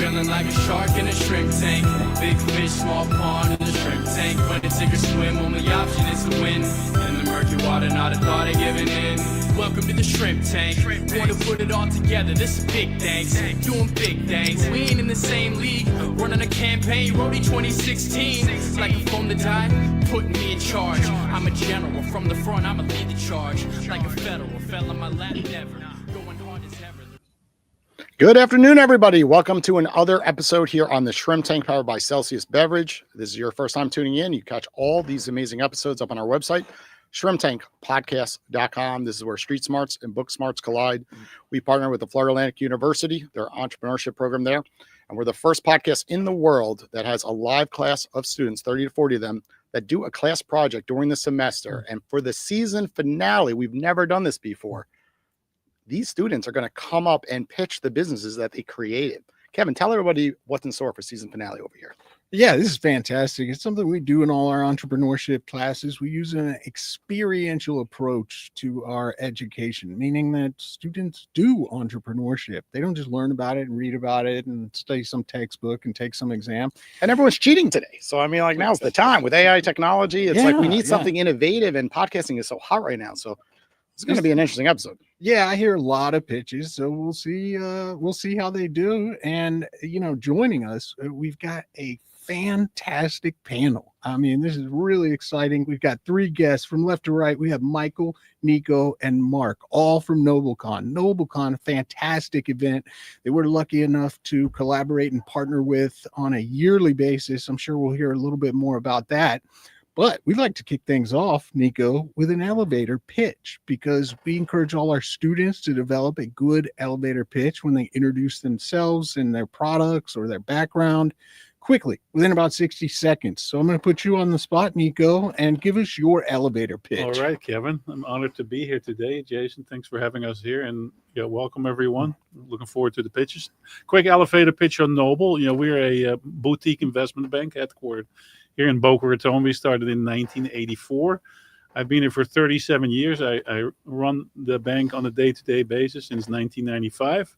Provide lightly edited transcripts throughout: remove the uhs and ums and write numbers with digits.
feeling like a shark in a shrimp tank. Big fish, small pond in the shrimp tank. When it's sink or swim, only option is to win. In the murky water, not a thought of giving in. Welcome to the shrimp tank. Want to put it all together, this is big thanks. Doing big things, we ain't in the same league. Running a campaign, Roadie 2016. Like a phone to die, putting me in charge. I'm a general, from the front I'ma lead the charge. Like a federal, fell on my lap never. Going hard as ever. Good afternoon, everybody. Welcome to another episode here on the Shrimp Tank, powered by Celsius Beverage. This is your first time tuning in. You catch all these amazing episodes up on our website, shrimptankpodcast.com. This is where street smarts and book smarts collide. We partner with the Florida Atlantic University, their entrepreneurship program there. And we're the first podcast in the world that has a live class of students, 30 to 40 of them, that do a class project during the semester. And for the season finale, we've never done this before. These students are going to come up and pitch the businesses that they created. Kevin, tell everybody what's in store for season finale over here. Yeah, this is fantastic. It's something we do in all our entrepreneurship classes. We use an experiential approach to our education, meaning that students do entrepreneurship. They don't just learn about it and read about it and study some textbook and take some exam. And everyone's cheating today. So, I mean, like, now's the time with AI technology. It's like we need something innovative, and podcasting is so hot right now. So it's going to be an interesting episode. Yeah, I hear a lot of pitches, so we'll see how they do. And, joining us, we've got a fantastic panel. I mean, this is really exciting. We've got three guests from left to right. We have Michael, Nico, and Mark, all from NobleCon. NobleCon, a fantastic event that we're lucky enough to collaborate and partner with on a yearly basis. I'm sure we'll hear a little bit more about that. But we'd like to kick things off, Nico, with an elevator pitch, because we encourage all our students to develop a good elevator pitch when they introduce themselves and their products or their background quickly, within about 60 seconds. So I'm going to put you on the spot, Nico, and give us your elevator pitch. All right, Kevin. I'm honored to be here today. Jason, thanks for having us here. And welcome, everyone. Looking forward to the pitches. Quick elevator pitch on Noble. We're a boutique investment bank headquartered here in Boca Raton. We started in 1984. I've been here for 37 years. I run the bank on a day-to-day basis since 1995.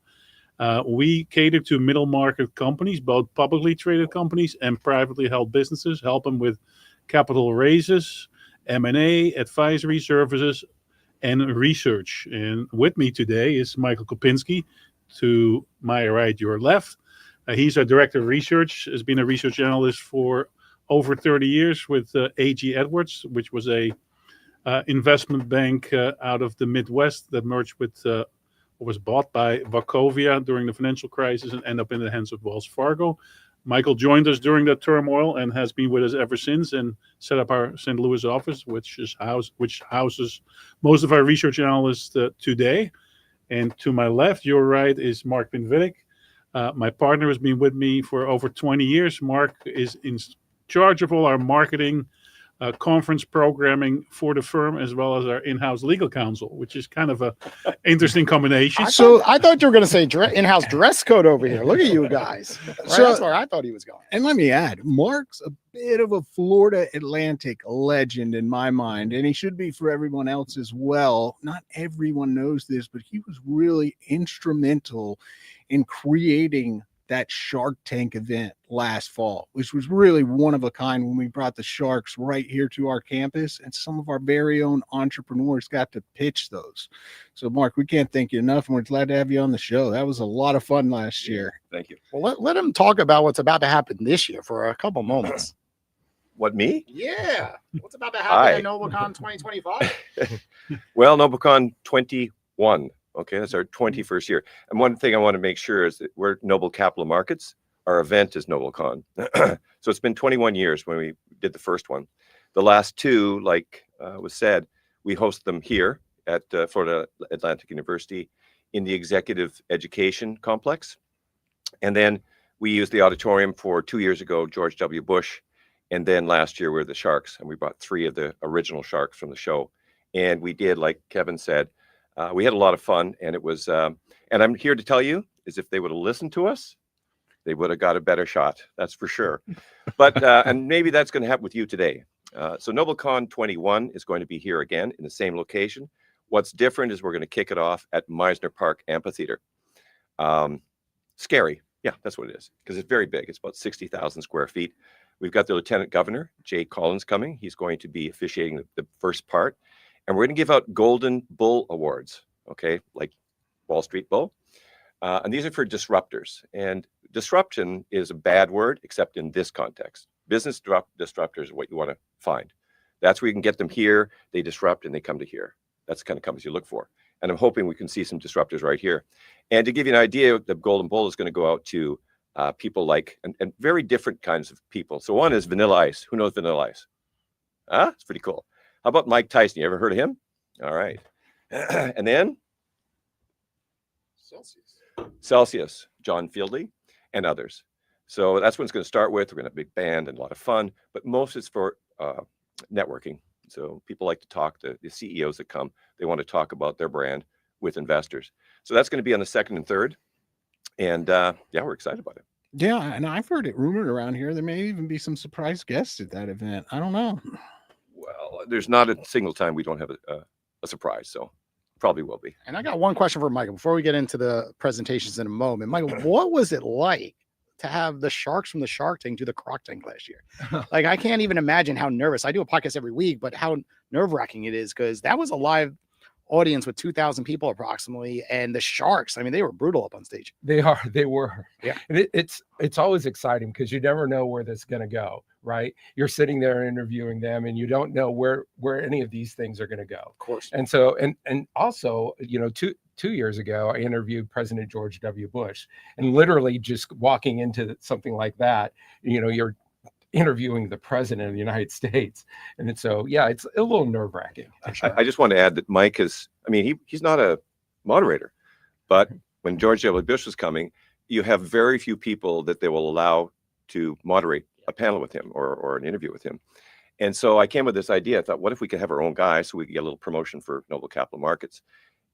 We cater to middle market companies, both publicly traded companies and privately held businesses, help them with capital raises, M&A, advisory services, and research. And with me today is Michael Kupinski, to my right, your left. He's our director of research, has been a research analyst for over 30 years with A.G. Edwards, which was a investment bank out of the Midwest that merged with was bought by Wachovia during the financial crisis and ended up in the hands of Wells Fargo. Michael joined us during that turmoil and has been with us ever since, and set up our St. Louis office, which houses most of our research analysts today. And to my left, your right, is Mark Pinvidic. My partner has been with me for over 20 years. Mark is in charge of all our marketing, conference programming for the firm, as well as our in-house legal counsel, which is kind of a interesting combination. I thought you were going to say in-house dress code over here. Look at you guys. Right? So that's where I thought he was going. And let me add, Mark's a bit of a Florida Atlantic legend in my mind, and he should be for everyone else as well. Not everyone knows this, but he was really instrumental in creating that Shark Tank event last fall, which was really one of a kind when we brought the sharks right here to our campus, and some of our very own entrepreneurs got to pitch those. So, Mark, we can't thank you enough, and we're glad to have you on the show. That was a lot of fun last year. Thank you. Well, let him talk about what's about to happen this year for a couple moments. What, me? Yeah. What's about to happen at NobleCon 2025? Well, NobleCon 21. Okay, that's our 21st year. And one thing I want to make sure is that we're Noble Capital Markets. Our event is NobleCon. So it's been 21 years when we did the first one. The last two, like was said, we host them here at Florida Atlantic University in the Executive Education Complex. And then we used the auditorium for 2 years ago, George W. Bush. And then last year we were the Sharks, and we brought 3 of the original Sharks from the show. And we did, like Kevin said, we had a lot of fun, and it was, and I'm here to tell you, is if they would have listened to us, they would have got a better shot. That's for sure. But, and maybe that's going to happen with you today. So NobleCon 21 is going to be here again in the same location. What's different is we're going to kick it off at Meisner Park Amphitheater. Scary. Yeah, that's what it is, because it's very big. It's about 60,000 square feet. We've got the Lieutenant Governor, Jay Collins, coming. He's going to be officiating the first part. And we're going to give out Golden Bull Awards, okay, like Wall Street Bull. And these are for disruptors. And disruption is a bad word, except in this context. Business disruptors are what you want to find. That's where you can get them here. They disrupt and they come to here. That's the kind of companies you look for. And I'm hoping we can see some disruptors right here. And to give you an idea, the Golden Bull is going to go out to people like, and very different kinds of people. So one is Vanilla Ice. Who knows Vanilla Ice? It's pretty cool. How about Mike Tyson? You ever heard of him? All right. And then Celsius, John Fieldly, and others. So that's what it's going to start with. We're going to have a big band and a lot of fun, but most is for networking. So people like to talk to the CEOs that come. They want to talk about their brand with investors. So that's going to be on the 2nd and 3rd. And yeah, we're excited about it. Yeah, and I've heard it rumored around here there may even be some surprise guests at that event. I don't know. Well, there's not a single time we don't have a surprise, so probably will be. And I got one question for Michael before we get into the presentations in a moment. Michael, what was it like to have the sharks from the Shark Tank do the Croc Tank last year? Like, I can't even imagine how nervous. I do a podcast every week, but how nerve-wracking it is, because that was a live audience with 2,000 people approximately, and the Sharks, I mean, they were brutal up on stage. They were. Yeah. And it's always exciting because you never know where this is going to go, right? You're sitting there interviewing them and you don't know where any of these things are going to go. Of course. And so, and also, you know, two years ago, I interviewed President George W. Bush, and literally just walking into something like that, you know, you're interviewing the president of the United States. And so, yeah, it's a little nerve wracking. I just want to add that Mike is, I mean, he's not a moderator, but when George W. Bush was coming, you have very few people that they will allow to moderate a panel with him or an interview with him. And so I came with this idea. I thought, what if we could have our own guy so we could get a little promotion for Noble Capital Markets?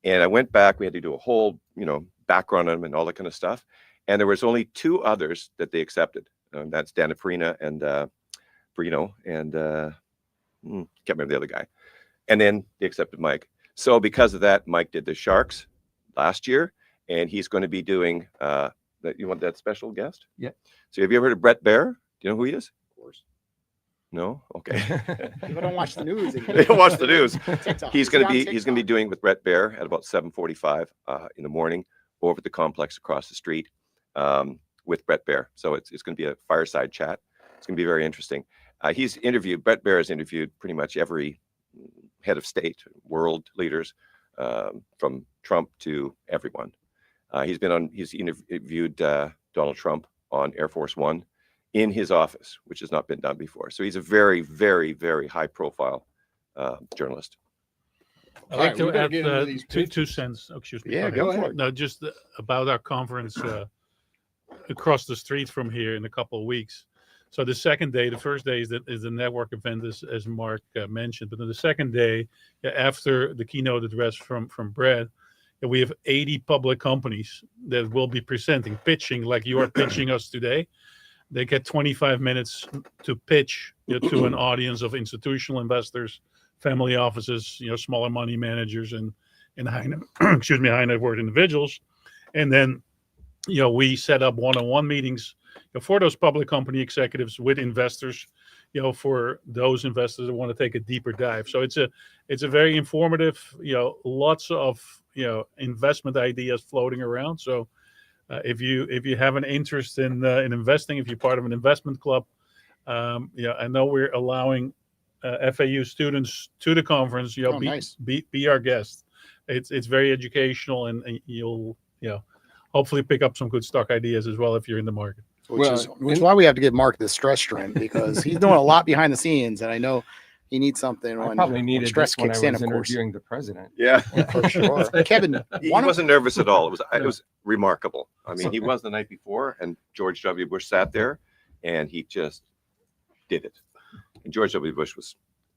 And I went back, we had to do a whole, you know, background on him and all that kind of stuff. And there was only 2 others that they accepted. That's Dana Farina and Bruno and can't remember the other guy. And then they accepted Mike. So because of that, Mike did the Sharks last year, and he's going to be doing that. You want that special guest? Yeah. So have you ever heard of Brett Baer? Do you know who he is? Of course. No? Okay. People don't watch the news. They don't watch the news. TikTok. He's going to be doing with Brett Baer at about 7:45 in the morning over at the complex across the street. With Brett Baer. So it's going to be a fireside chat. It's going to be very interesting. Brett Baer has interviewed pretty much every head of state, world leaders, from Trump to everyone. He's interviewed Donald Trump on Air Force One in his office, which has not been done before. So he's a very, very, very high profile journalist. I'd like to add 2 cents. Oh, excuse me. Yeah, go ahead. No, just about our conference across the street from here in a couple of weeks. So the second day, the first day is the network event, as Mark mentioned. But then the second day, after the keynote address from Brad, we have 80 public companies that will be pitching like you are pitching us today. They get 25 minutes to pitch to an audience of institutional investors, family offices, smaller money managers, and high net worth individuals. And then, we set up one-on-one meetings for those public company executives with investors, for those investors that want to take a deeper dive. So it's a very informative, lots of, investment ideas floating around. So if you have an interest in investing, if you're part of an investment club, I know we're allowing FAU students to the conference, nice. be our guest. It's very educational, and you'll, hopefully pick up some good stock ideas as well if you're in the market. Which is why we have to give Mark this stress stream, because he's doing a lot behind the scenes, and I know he needs something. I probably needed stress this when kicks I in, was of course. interviewing the president. Yeah, for sure. Kevin, he wasn't nervous at all. It was remarkable. I mean, he was the night before, and George W. Bush sat there, and he just did it. And George W. Bush was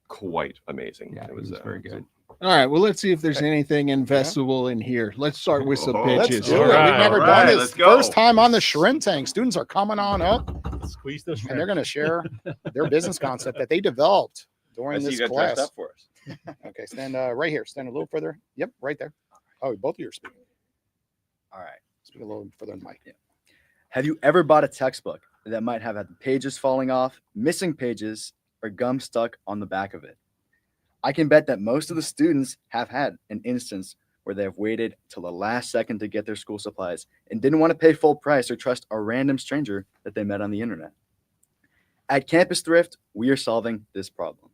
quite amazing. Yeah, it was very good. All right, well, let's see if there's anything investable in here. Let's start with some pitches. Let's do it. Right, We've never all done right, this. let's go. First time on the Shrimp Tank. Students are coming on up, Squeeze this. and they're going to share their business concept that they developed I during see this you got class. dressed up for us. Okay, stand right here. Stand a little further. Yep, right there. Oh, both of you are speaking. All right. Speak a little further in the mic. Have you ever bought a textbook that might have had the pages falling off, missing pages, or gum stuck on the back of it? I can bet that most of the students have had an instance where they have waited till the last second to get their school supplies and didn't want to pay full price or trust a random stranger that they met on the internet. At Campus Thrift, we are solving this problem.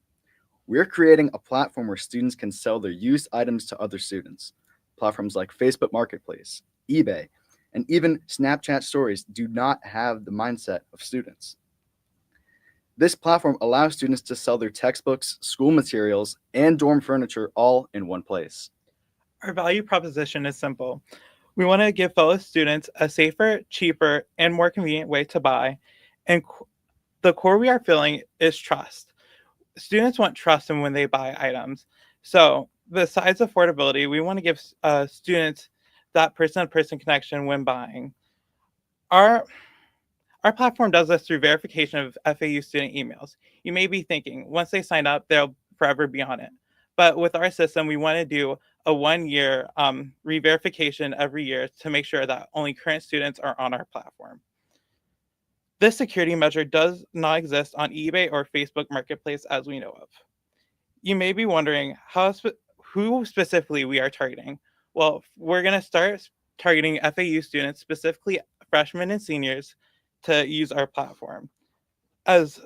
We're creating a platform where students can sell their used items to other students. Platforms like Facebook Marketplace, eBay, and even Snapchat Stories do not have the mindset of students. This platform allows students to sell their textbooks, school materials, and dorm furniture all in one place. Our value proposition is simple. We want to give fellow students a safer, cheaper, and more convenient way to buy. And the core we are filling is trust. Students want trust in when they buy items. So besides affordability, we want to give students that person-to-person connection when buying. Our platform does this through verification of FAU student emails. You may be thinking, once they sign up, they'll forever be on it. But with our system, we want to do a 1-year re-verification every year to make sure that only current students are on our platform. This security measure does not exist on eBay or Facebook Marketplace as we know of. You may be wondering who specifically we are targeting. Well, we're going to start targeting FAU students, specifically freshmen and seniors, to use our platform as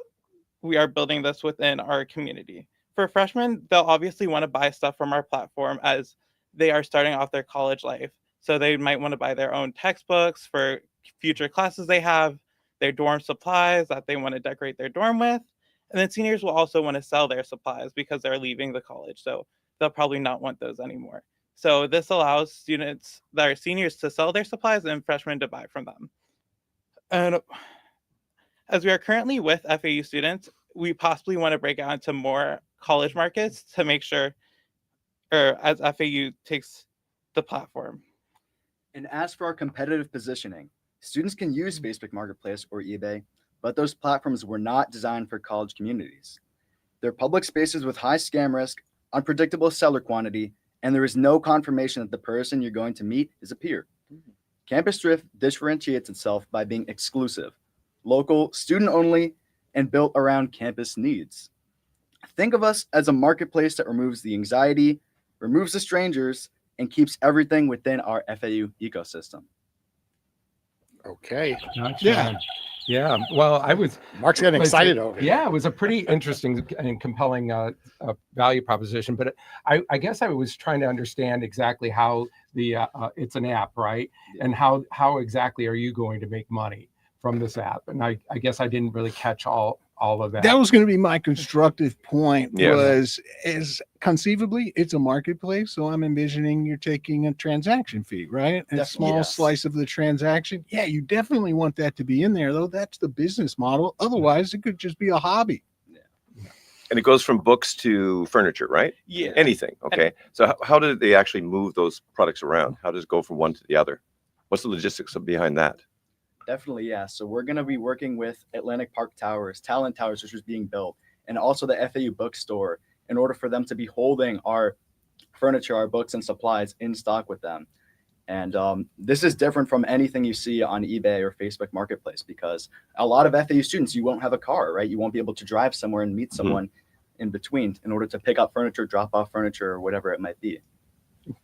we are building this within our community. For freshmen, they'll obviously want to buy stuff from our platform as they are starting off their college life. So they might want to buy their own textbooks for future classes they have, their dorm supplies that they want to decorate their dorm with. And then seniors will also want to sell their supplies because they're leaving the college. So they'll probably not want those anymore. So this allows students that are seniors to sell their supplies and freshmen to buy from them. And as we are currently with FAU students, we possibly want to break out into more college markets to make sure, or as FAU takes the platform. And as for our competitive positioning, students can use Facebook Marketplace or eBay, but those platforms were not designed for college communities. They're public spaces with high scam risk, unpredictable seller quantity, and there is no confirmation that the person you're going to meet is a peer. Campus Thrift differentiates itself by being exclusive, local, student-only, and built around campus needs. Think of us as a marketplace that removes the anxiety, removes the strangers, and keeps everything within our FAU ecosystem. Okay. Yeah. Yeah. Well, Mark's getting excited over here. Yeah, it was a pretty interesting and compelling value proposition. But I guess I was trying to understand exactly how it's an app, right? And how exactly are you going to make money from this app? And I guess I didn't really catch all of that. That was going to be my constructive point. Yeah. Is conceivably it's a marketplace, so I'm envisioning you're taking a transaction fee, right? A small yes. slice of the transaction. Yeah, you definitely want that to be in there, though. That's the business model. Otherwise, it could just be a hobby. And it goes from books to furniture, right? Yeah. Anything. Okay. So how do they actually move those products around? How does it go from one to the other? What's the logistics behind that? Definitely, yeah. So we're going to be working with Atlantic Park Towers, Talent Towers, which is being built, and also the FAU bookstore in order for them to be holding our furniture, our books and supplies in stock with them. And this is different from anything you see on eBay or Facebook Marketplace, because a lot of FAU students, you won't have a car, right? You won't be able to drive somewhere and meet someone in between in order to pick up furniture, drop off furniture, or whatever it might be.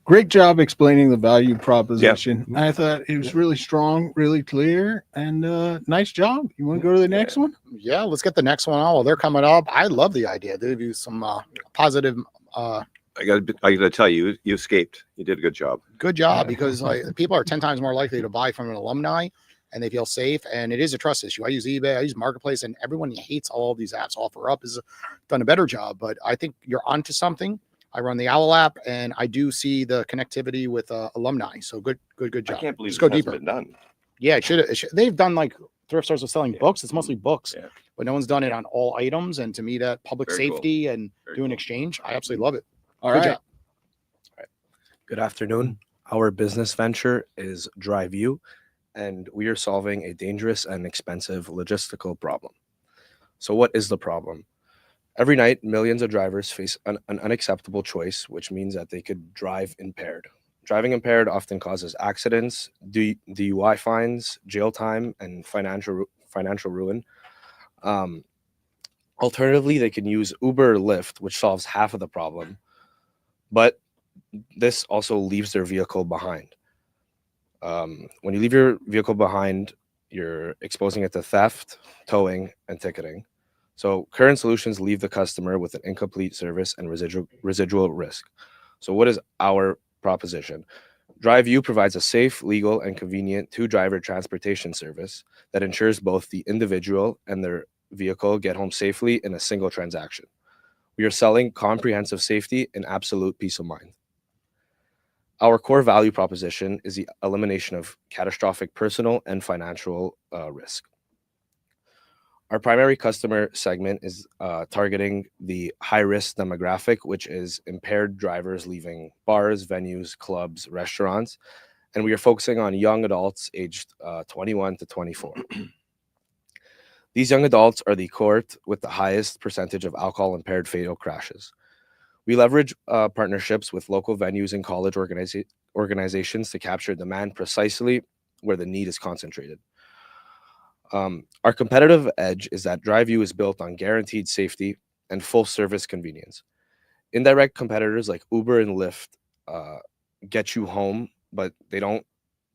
Great job explaining the value proposition. Yeah. I thought it was really strong, really clear, and nice job. You want to go to the next one? Yeah, let's get the next one on. Well, they're coming up. I love the idea. They do some positive. I got to tell you, you escaped. You did a good job. Good job, because people are 10 times more likely to buy from an alumni, and they feel safe. And it is a trust issue. I use eBay, I use Marketplace, and everyone hates all of these apps. OfferUp has done a better job, but I think you're onto something. I run the Owl app, and I do see the connectivity with alumni. So good job. I can't believe Let's it go hasn't deeper. been done. Yeah, it should. They've done like thrift stores are selling books. It's mostly books, but no one's done it on all items. And to me, that public Very safety cool. and Very doing cool. exchange, I absolutely love it. All Good right. job. Good afternoon. Our business venture is DriveU, and we are solving a dangerous and expensive logistical problem. So what is the problem? Every night, millions of drivers face an unacceptable choice, which means that they could drive impaired. Driving impaired often causes accidents, DUI fines, jail time, and financial ruin. Alternatively, they can use Uber or Lyft, which solves half of the problem, but this also leaves their vehicle behind. When you leave your vehicle behind, you're exposing it to theft, towing, and ticketing. So current solutions leave the customer with an incomplete service and residual risk. So what is our proposition? DriveU provides a safe, legal, and convenient two-driver transportation service that ensures both the individual and their vehicle get home safely in a single transaction. We are selling comprehensive safety and absolute peace of mind. Our core value proposition is the elimination of catastrophic personal and financial risk. Our primary customer segment is targeting the high-risk demographic, which is impaired drivers leaving bars, venues, clubs, restaurants, and we are focusing on young adults aged 21 to 24. These young adults are the cohort with the highest percentage of alcohol-impaired fatal crashes. We leverage partnerships with local venues and college organizations to capture demand precisely where the need is concentrated. Our competitive edge is that DriveU is built on guaranteed safety and full service convenience. Indirect competitors like Uber and Lyft get you home, but they don't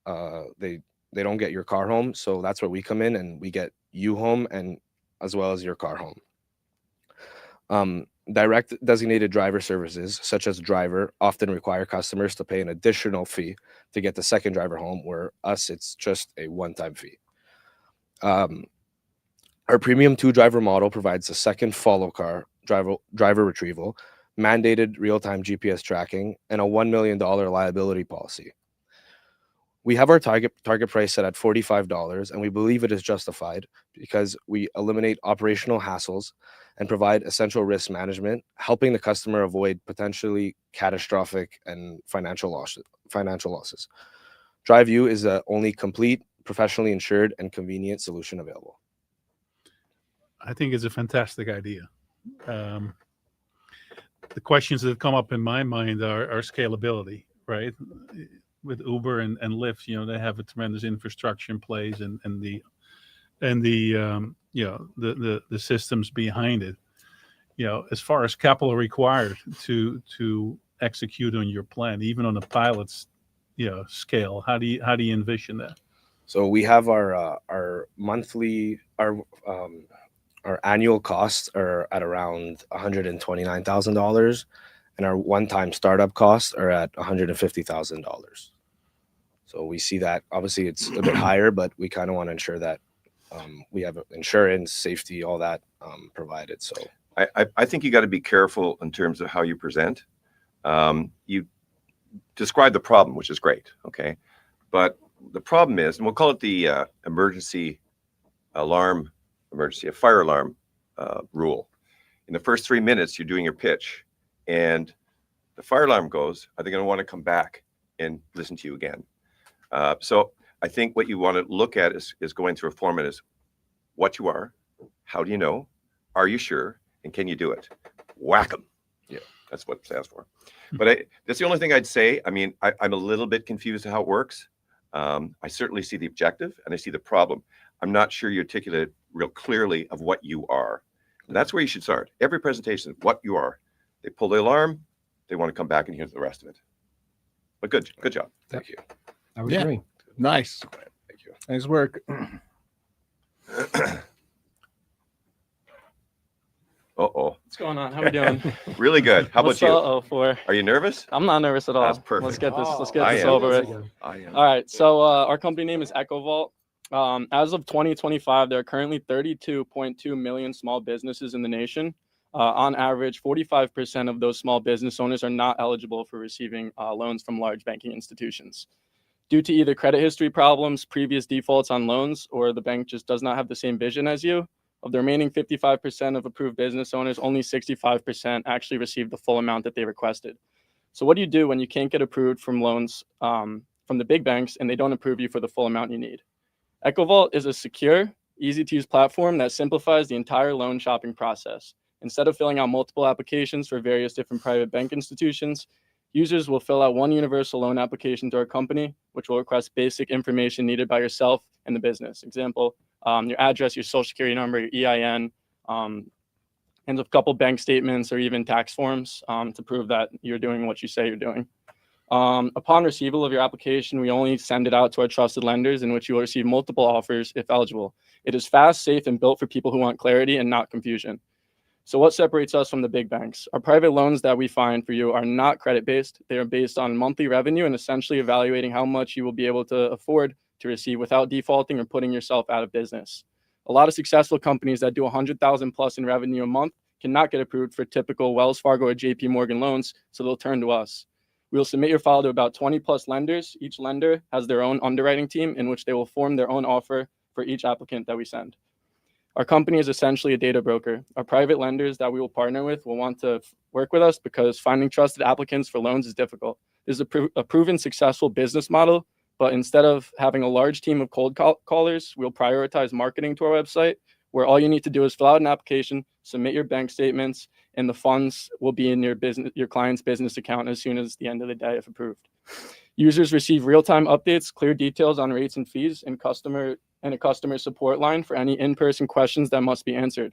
get your car home. So that's where we come in, and we get you home and as well as your car home. Direct designated driver services, such as Driver, often require customers to pay an additional fee to get the second driver home, where us, it's just a one-time fee. Our premium two-driver model provides a second follow car driver retrieval, mandated real-time GPS tracking, and a $1 million liability policy. We have our target price set at $45, and we believe it is justified because we eliminate operational hassles and provide essential risk management, helping the customer avoid potentially catastrophic and financial losses. DriveU is the only complete, professionally insured, and convenient solution available. I think it's a fantastic idea. The questions that come up in my mind are scalability, right? With Uber and Lyft, they have a tremendous infrastructure in place, and the systems behind it. As far as capital required to execute on your plan, even on a pilot's scale, how do you envision that? So we have our annual costs are at around $129,000, and our one-time startup costs are at $150,000. So we see that obviously it's a bit higher, but we kind of want to ensure that we have insurance, safety, all that provided. So I think you got to be careful in terms of how you present. You describe the problem, which is great, okay, but the problem is, and we'll call it the fire alarm rule. In the first 3 minutes, you're doing your pitch, and the fire alarm goes. Are they going to want to come back and listen to you again? So I think what you want to look at is going through a format is what you are, how do you know, are you sure, and can you do it? Whack them. Yeah, that's what it stands for. But that's the only thing I'd say. I mean, I'm a little bit confused how it works. I certainly see the objective and I see the problem. I'm not sure you articulate real clearly of what you are. And that's where you should start. Every presentation is what you are. They pull the alarm, they want to come back and hear the rest of it. But good job. Thank you. I would agree. Nice. Thank you. Nice work. Uh-oh. What's going on? How we doing? Really good. How about you? For? Are you nervous? I'm not nervous at all. That's perfect. Let's get this. Let's I get this am. over with. I am. All right. So our company name is EchoVault. As of 2025, there are currently 32.2 million small businesses in the nation. On average, 45% of those small business owners are not eligible for receiving loans from large banking institutions. Due to either credit history problems, previous defaults on loans, or the bank just does not have the same vision as you, of the remaining 55% of approved business owners, only 65% actually received the full amount that they requested. So what do you do when you can't get approved from loans from the big banks and they don't approve you for the full amount you need? EchoVault is a secure, easy-to-use platform that simplifies the entire loan shopping process. Instead of filling out multiple applications for various different private bank institutions, Users will fill out one universal loan application to our company, which will request basic information needed by yourself and the business. Example, your address, your social security number, your EIN, and a couple bank statements or even tax forms to prove that you're doing what you say you're doing. Upon receival of your application, we only send it out to our trusted lenders, in which you will receive multiple offers if eligible. It is fast, safe, and built for people who want clarity and not confusion. So what separates us from the big banks? Our private loans that we find for you are not credit-based. They are based on monthly revenue and essentially evaluating how much you will be able to afford to receive without defaulting or putting yourself out of business. A lot of successful companies that do 100,000 plus in revenue a month cannot get approved for typical Wells Fargo or JP Morgan loans, so they'll turn to us. We will submit your file to about 20 plus lenders. Each lender has their own underwriting team in which they will form their own offer for each applicant that we send. Our company is essentially a data broker. Our private lenders that we will partner with will want to work with us because finding trusted applicants for loans is difficult. This is a proven successful business model, but instead of having a large team of cold callers, we'll prioritize marketing to our website, where all you need to do is fill out an application, submit your bank statements, and the funds will be in your client's business account as soon as the end of the day if approved. Users receive real-time updates, clear details on rates and fees, and a customer support line for any in-person questions that must be answered.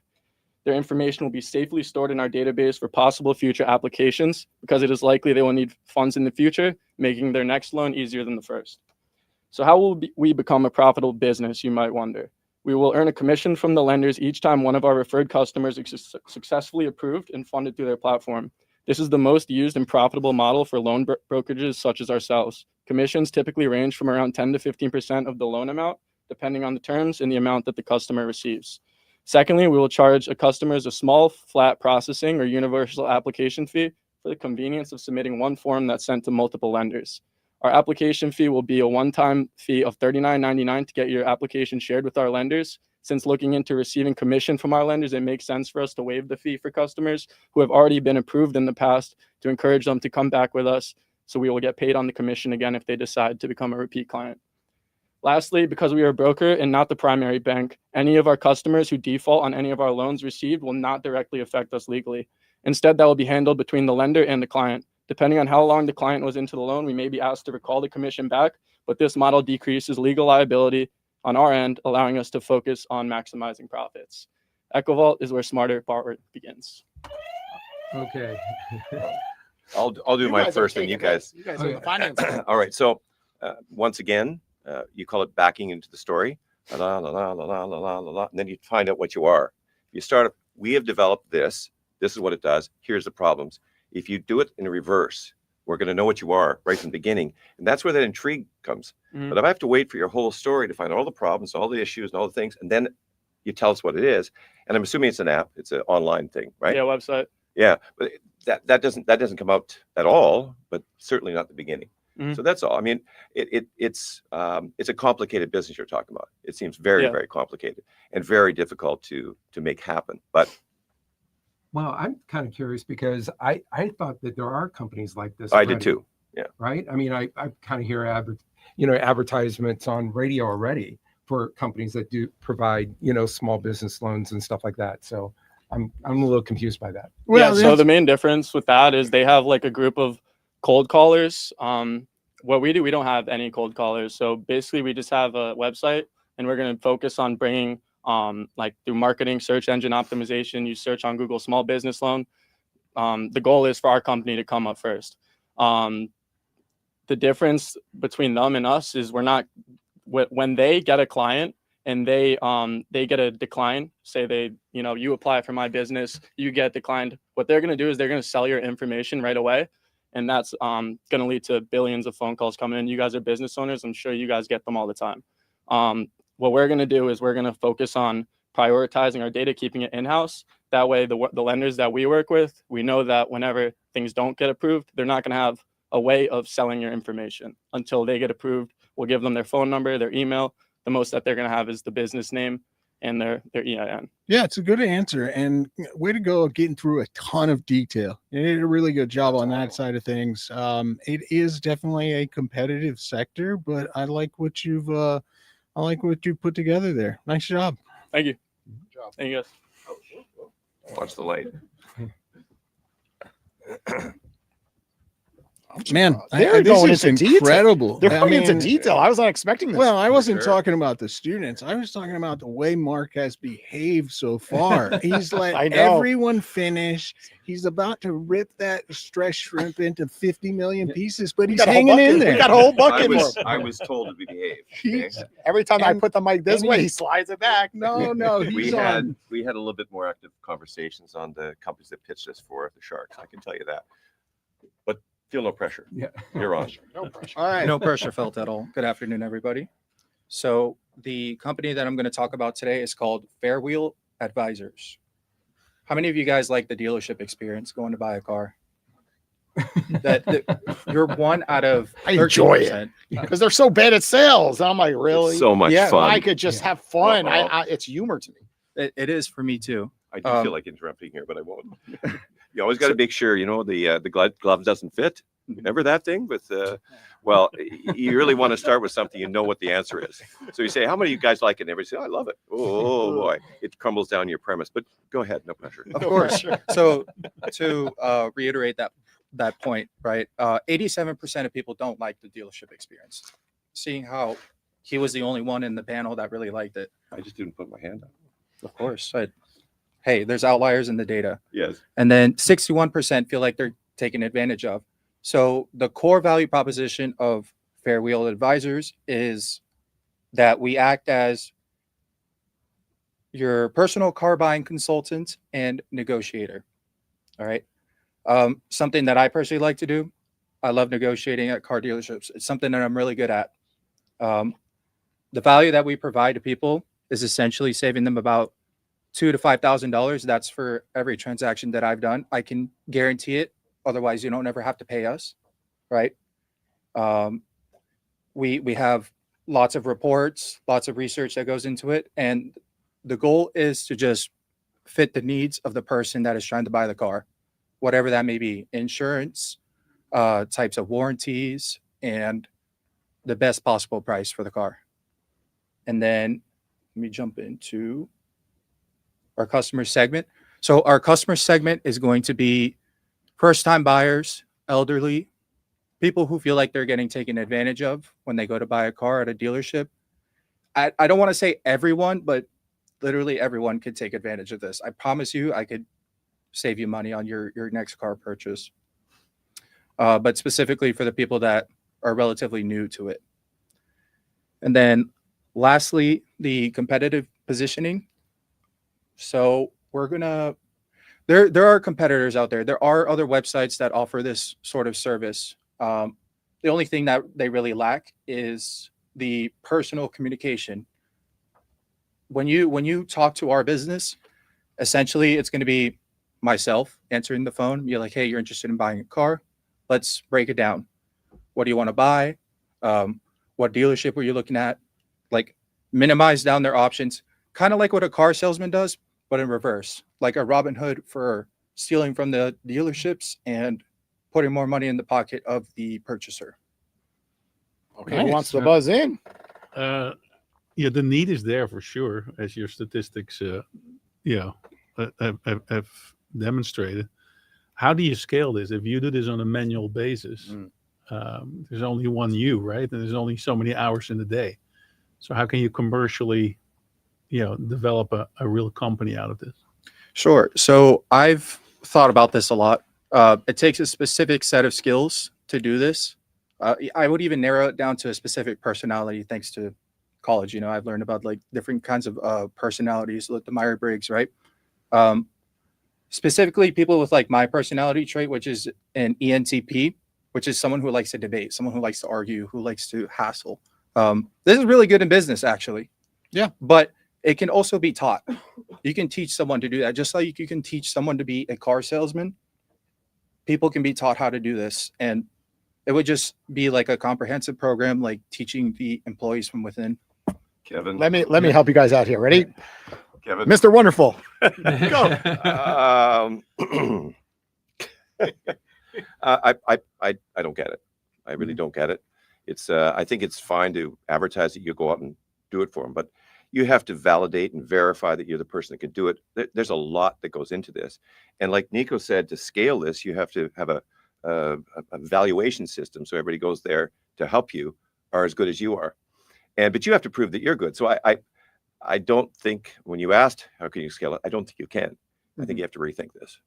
Their information will be safely stored in our database for possible future applications because it is likely they will need funds in the future, making their next loan easier than the first. So how will we become a profitable business, you might wonder? We will earn a commission from the lenders each time one of our referred customers is successfully approved and funded through their platform. This is the most used and profitable model for loan brokerages such as ourselves. Commissions typically range from around 10 to 15% of the loan amount, depending on the terms and the amount that the customer receives. Secondly, we will charge a customer a small flat processing or universal application fee for the convenience of submitting one form that's sent to multiple lenders. Our application fee will be a one-time fee of $39.99 to get your application shared with our lenders. Since looking into receiving commission from our lenders, it makes sense for us to waive the fee for customers who have already been approved in the past to encourage them to come back with us, so we will get paid on the commission again if they decide to become a repeat client. Lastly, because we are a broker and not the primary bank, any of our customers who default on any of our loans received will not directly affect us legally. Instead, that will be handled between the lender and the client. Depending on how long the client was into the loan, we may be asked to recall the commission back, but this model decreases legal liability on our end, allowing us to focus on maximizing profits. EchoVault is where smarter borrower begins. Okay. I'll do my first, and you guys. You guys are the finance. All right. So once again, you call it backing into the story. La, la, la, la, la, la, la, la, la, and then you find out what you are. You start up. We have developed this. This is what it does. Here's the problems. If you do it in reverse, we're going to know what you are right from the beginning. And that's where that intrigue comes. But if I have to wait for your whole story to find all the problems, all the issues, and all the things, and then you tell us what it is, and I'm assuming it's an app, it's an online thing, right? Yeah, website. Yeah, but that doesn't come out at all, but certainly not the beginning. So that's all. I mean, it's a complicated business you're talking about. It seems very, very complicated and very difficult to make happen. But well, I'm kind of curious because I thought that there are companies like this. I did too. Yeah. Right. I mean, I kind of hear advertisements on radio already for companies that do provide, small business loans and stuff like that. So I'm a little confused by that. Well, so the main difference with that is they have like a group of cold callers. What we do, we don't have any cold callers. So basically we just have a website, and we're going to focus on bringing like through marketing, search engine optimization. You search on Google small business loan. The goal is for our company to come up first. The difference between them and us is we're not, when they get a client and they get a decline, say you apply for my business, you get declined. What they're going to do is they're going to sell your information right away. And that's going to lead to billions of phone calls coming in. You guys are business owners. I'm sure you guys get them all the time. What we're going to do is we're going to focus on prioritizing our data, keeping it in-house. That way, the lenders that we work with, we know that whenever things don't get approved, they're not going to have a way of selling your information until they get approved. We'll give them their phone number, their email. The most that they're going to have is the business name and their EIN. Yeah, it's a good answer, and way to go getting through a ton of detail. You did a really good job on that side of things. It is definitely a competitive sector, but I like what you've put together there. Nice job. Thank you. Good job. Thank you guys. watch the light. Man, They're this going is into detail. incredible. They're I going into mean, detail. I was not expecting this. Well, I wasn't sure. talking about the students. I was talking about the way Mark has behaved so far. He's let I know. everyone finish. He's about to rip that stress shrimp into 50 million pieces, but We he's got a whole hanging bucket. in there. We got a whole I bucket for was, him. I was told to behave. Okay? He's- Every time I and- put the mic this and way, he- he slides it back. no, We he's had on. we had a little bit more active conversations on the companies that pitched us for the Sharks. I can tell you that. But feel no pressure. Yeah. You're on. No pressure. All right. No pressure felt at all. Good afternoon, everybody. So the company that I'm going to talk about today is called Fairwheel Advisors. How many of you guys like the dealership experience going to buy a car? You're one out of I enjoy it. 13%. Because they're so bad at sales. I'm like, really? It's so much Yeah, fun. I could just have fun. Uh-oh. It's humor to me. It is for me too. I do feel like interrupting here, but I won't. You always got to make sure, the glove doesn't fit. Remember that thing with, well, you really want to start with something, you know what the answer is. So you say, how many of you guys like it? And everybody say, oh, I love it. Oh boy, it crumbles down your premise, but go ahead. No pressure. Of course. So to reiterate that point, right? 87% of people don't like the dealership experience. Seeing how he was the only one in the panel that really liked it. I just didn't put my hand up. Of course. Hey, there's outliers in the data. Yes. And then 61% feel like they're taken advantage of. So the core value proposition of Fairwheel Advisors is that we act as your personal car buying consultant and negotiator. All right. Something that I personally like to do. I love negotiating at car dealerships. It's something that I'm really good at. The value that we provide to people is essentially saving them about $2,000 to $5,000. That's for every transaction that I've done. I can guarantee it. Otherwise, you don't ever have to pay us, right? We have lots of reports, lots of research that goes into it, and the goal is to just fit the needs of the person that is trying to buy the car, whatever that may be, insurance, types of warranties, and the best possible price for the car. And then let me jump into our customer segment. So our customer segment is going to be first-time buyers, elderly, people who feel like they're getting taken advantage of when they go to buy a car at a dealership. I don't want to say everyone, but literally everyone could take advantage of this. I promise you, I could save you money on your next car purchase. But specifically for the people that are relatively new to it. And then lastly, the competitive positioning. So we're going to, there are competitors out there. There are other websites that offer this sort of service. The only thing that they really lack is the personal communication. When you talk to our business, essentially it's going to be myself answering the phone. You're like, hey, you're interested in buying a car. Let's break it down. What do you want to buy? What dealership were you looking at? Like minimize down their options, kind of like what a car salesman does, but in reverse, like a Robin Hood for stealing from the dealerships and putting more money in the pocket of the purchaser. Okay, who wants to buzz in? Yeah, the need is there for sure, as your statistics, have demonstrated. How do you scale this? If you do this on a manual basis, there's only one you, right? And there's only so many hours in the day. So how can you commercially, develop a real company out of this? Sure. So I've thought about this a lot. It takes a specific set of skills to do this. I would even narrow it down to a specific personality thanks to college. I've learned about like different kinds of personalities, like the Myers-Briggs, right? Specifically people with like my personality trait, which is an ENTP, which is someone who likes to debate, someone who likes to argue, who likes to hassle. This is really good in business, actually. Yeah. But it can also be taught. You can teach someone to do that. Just like you can teach someone to be a car salesman, people can be taught how to do this. And it would just be like a comprehensive program, like teaching the employees from within. Kevin. Let me help you guys out here. Ready? Kevin. Mr. Wonderful. Go. I don't get it. I really don't get it. It's I think it's fine to advertise that you go out and do it for them, but you have to validate and verify that you're the person that can do it. There's a lot that goes into this. And like Nico said, to scale this, you have to have a a valuation system, so everybody goes there to help you, are as good as you are. But you have to prove that you're good. So I don't think, when you asked how can you scale it, I don't think you can. I think you have to rethink this.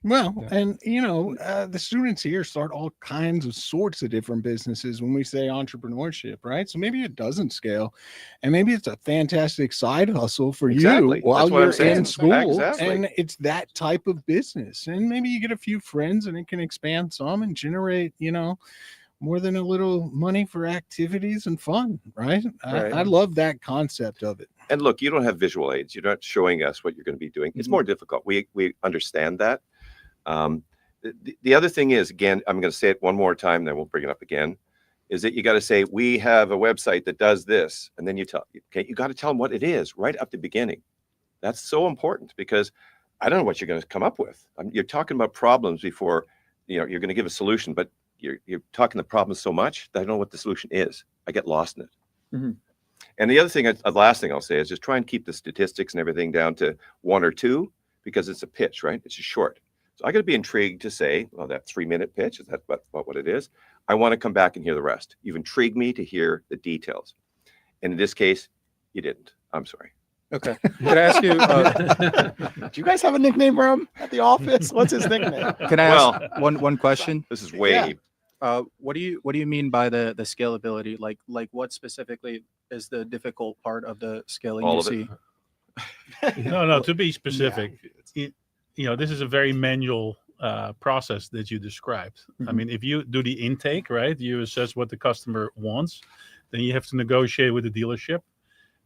Well, and the students here start all kinds of sorts of different businesses when we say entrepreneurship, right? So maybe it doesn't scale, and maybe it's a fantastic side hustle for you while you're in school, and it's that type of business. And maybe you get a few friends, and it can expand some and generate, more than a little money for activities and fun, right? I love that concept of it. And look, you don't have visual aids. You're not showing us what you're going to be doing. It's more difficult. We understand that. The other thing is, again, I'm going to say it one more time, then we'll bring it up again, is that you got to say, we have a website that does this. And then you got to tell them what it is right up the beginning. That's so important, because I don't know what you're going to come up with. You're talking about problems before, you're going to give a solution, but you're talking the problem so much that I don't know what the solution is. I get lost in it. And the other thing, the last thing I'll say is just try and keep the statistics and everything down to 1 or 2, because it's a pitch, right? It's just short. So I got to be intrigued to say, well, that 3-minute pitch, is that what it is? I want to come back and hear the rest. You've intrigued me to hear the details. And in this case, you didn't. I'm sorry. Okay. Could I ask you? Do you guys have a nickname for him at the office? What's his nickname? Can I ask one question? This is way. What do you mean by the scalability? Like what specifically is the difficult part of the scaling All you of see? No. To be specific, this is a very manual process that you described. I mean, if you do the intake, right, you assess what the customer wants, then you have to negotiate with the dealership.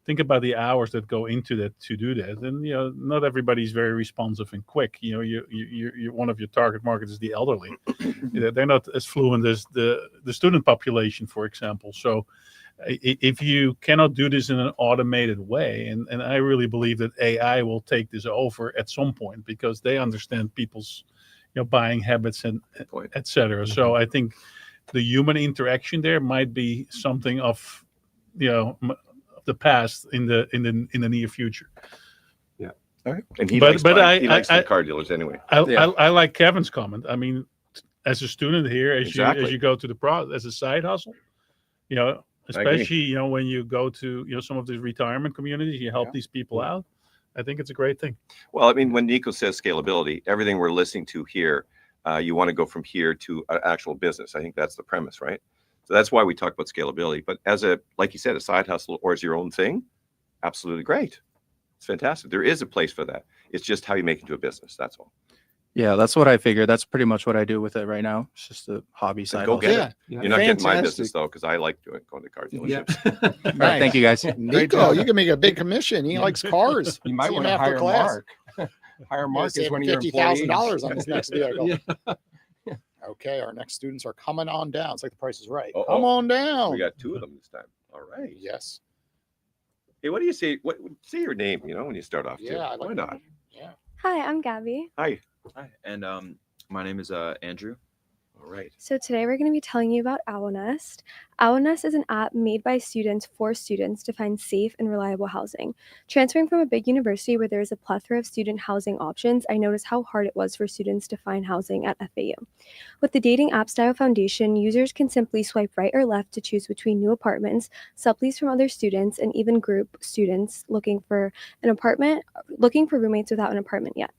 Think about the hours that go into that to do that, and not everybody's very responsive and quick. You one of your target markets is the elderly. They're not as fluent as the student population, for example. So if you cannot do this in an automated way, and I really believe that AI will take this over at some point, because they understand people's buying habits and et cetera. So I think the human interaction there might be something of the past in the near future. Yeah. All right. And he likes the car dealers anyway. I like Kevin's comment. I mean, as a student here, as you go to the as a side hustle, especially when you go to some of these retirement communities, you help these people out. I think it's a great thing. Well, I mean, when Nico says scalability, everything we're listening to here, you want to go from here to an actual business. I think that's the premise, right? So that's why we talk about scalability. But as like you said, a side hustle or as your own thing, absolutely great. It's fantastic. There is a place for that. It's just how you make it into a business. That's all. Yeah, that's what I figured. That's pretty much what I do with it right now. It's just a hobby side. Go get it. You're not getting my business though, because I like going to car dealerships. All right, thank you guys. Nico, you can make a big commission. He likes cars. You might want to hire Mark. Hire Mark is one of your $50,000 on his next vehicle. Okay, our next students are coming on down. It's like The Price is Right. Come on down. We got 2 of them this time. All right. Yes. Hey, what do you say? Say your name, when you start off. Yeah, why not? Yeah. Hi, I'm Gabby. Hi. Hi, and my name is Andrew. All right. So today we're going to be telling you about Owl Nest. Owl Nest is an app made by students for students to find safe and reliable housing. Transferring from a big university where there is a plethora of student housing options, I noticed how hard it was for students to find housing at FAU. With the dating app style foundation, users can simply swipe right or left to choose between new apartments, sublease from other students, and even group students looking for roommates without an apartment yet.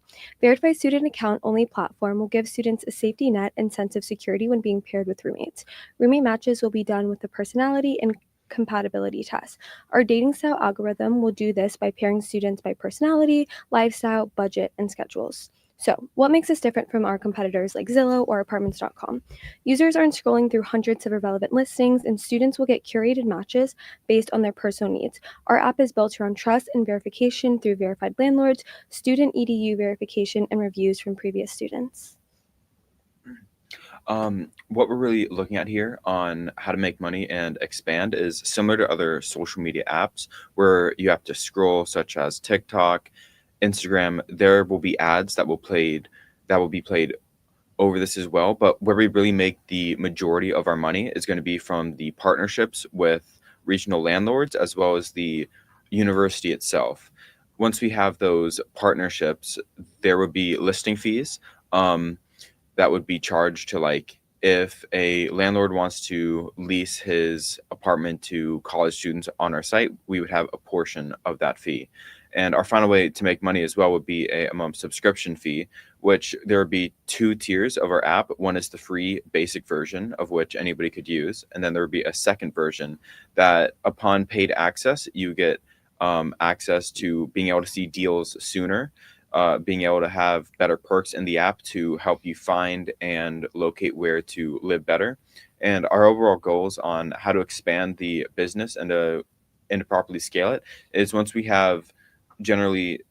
Verified student account only platform will give students a safety net and sense of security when being paired with roommates. Roommate matches will be done with the personality and compatibility tests. Our dating style algorithm will do this by pairing students by personality, lifestyle, budget, and schedules. So, what makes us different from our competitors like Zillow or Apartments.com? Users aren't scrolling through hundreds of irrelevant listings, and students will get curated matches based on their personal needs. Our app is built around trust and verification through verified landlords, student EDU verification, and reviews from previous students. What we're really looking at here on how to make money and expand is similar to other social media apps where you have to scroll, such as TikTok, Instagram. There will be ads that will be played over this as well. But where we really make the majority of our money is going to be from the partnerships with regional landlords as well as the university itself. Once we have those partnerships, there will be listing fees. that would be charged to, like, if a landlord wants to lease his apartment to college students on our site, we would have a portion of that fee. And our final way to make money as well would be a month subscription fee, which there would be 2 tiers of our app. One is the free basic version, of which anybody could use. And then there would be a second version that upon paid access, you get access to being able to see deals sooner, being able to have better perks in the app to help you find and locate where to live better. And our overall goals on how to expand the business and to properly scale it is, once we have generally